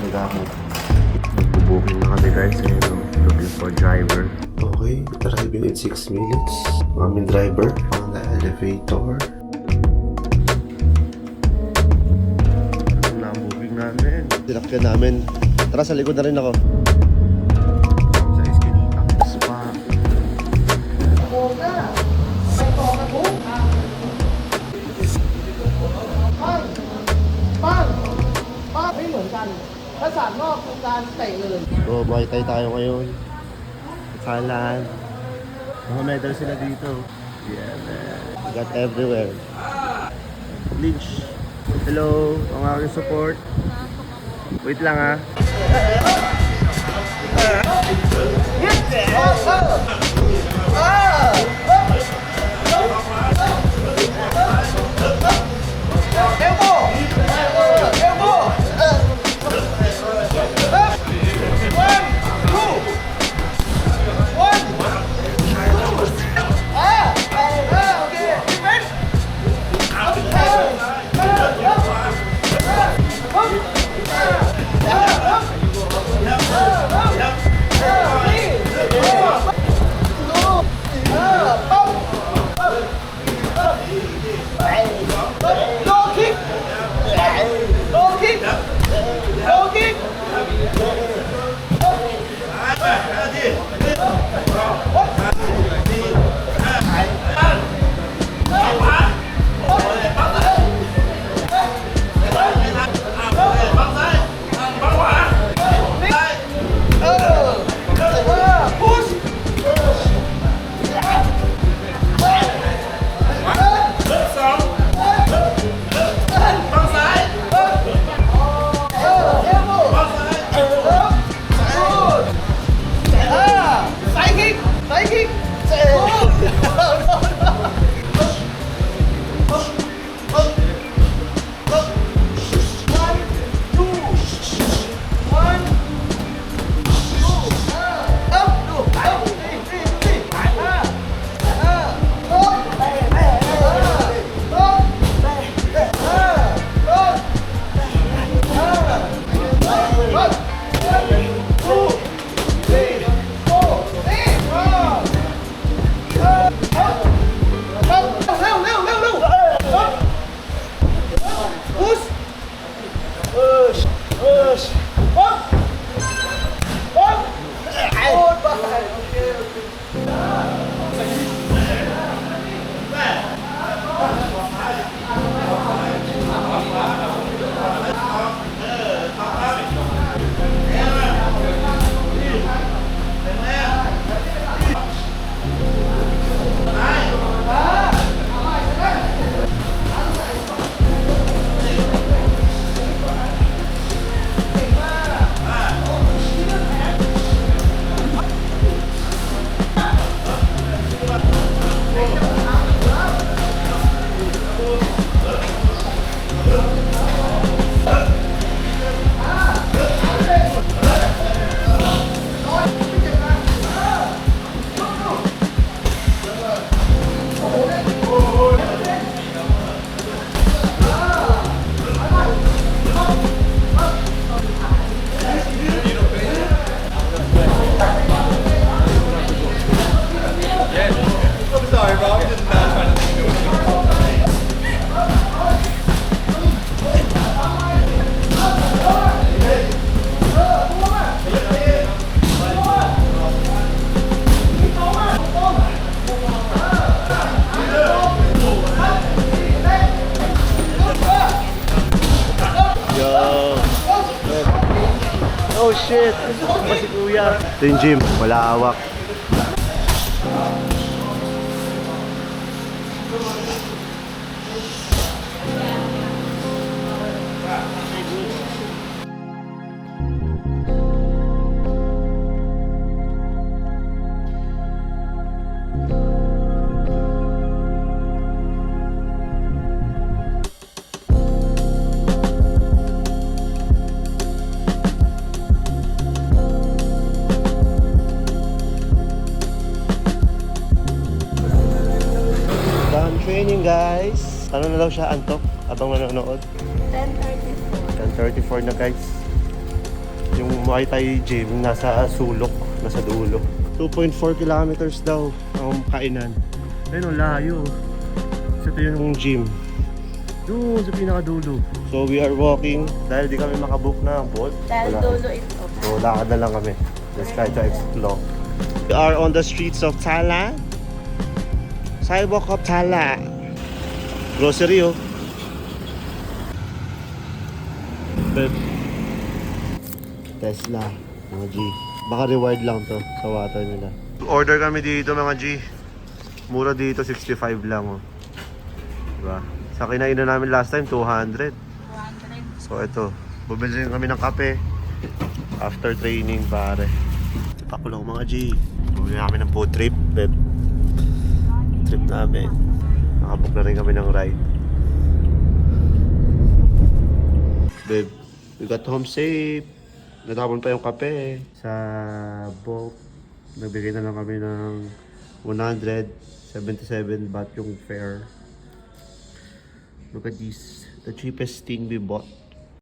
Mag-booking na kami guys ngayon. Looking for driver. Okay, driving in 6 minutes. Aming driver on the elevator. Ano na ang booking namin? Tinakyan namin. Tara, sa likod na rin ako. Sa Eskinita. Spa.ไม่เหมือนกัน ถ้าสามรอบคือการเตะเลย So, makitay tayo ngayon. Thailand. Mga medal sila dito. Yeah, man. Got everywhere. Lynch. Hello, ang aking support. Wait lang ha. Oh shit! Ba si kuya? Ito yung gym. Wala hawak. Training guys. Ano na daw siya, antok? Abang nanonood. 10:34. 10:34 na guys. Muay Thai gym nasa sulok, nasa dulo. 2.4 kilometers daw ang kainan. Ayun, layo. So, ito yung gym. Doon sa pinakadulo. So we are walking dahil di kami makabook na ang boat. Dahil Wala. dulo ito. So lakad na lang kami. Let's try to explore. We are on the streets of Tala. Sidewalk of Tala. Grocery oh. Tesla, mga G. Baka reward lang to sa water nila. Order kami dito mga G. Mura dito, 65 lang oh. Diba? Sa kinainan namin last time, 200. 200. So ito, bumili rin kami ng kape. After training pare. Ako lang mga G. Bumili namin ng boat trip. Beb. Trip namin. Nakabook na rin kami ng ride. Babe, we got home safe. Natapon pa yung kape. Sa boat, nagbigay na lang kami ng 177 baht yung fare. Look at this, the cheapest thing we bought.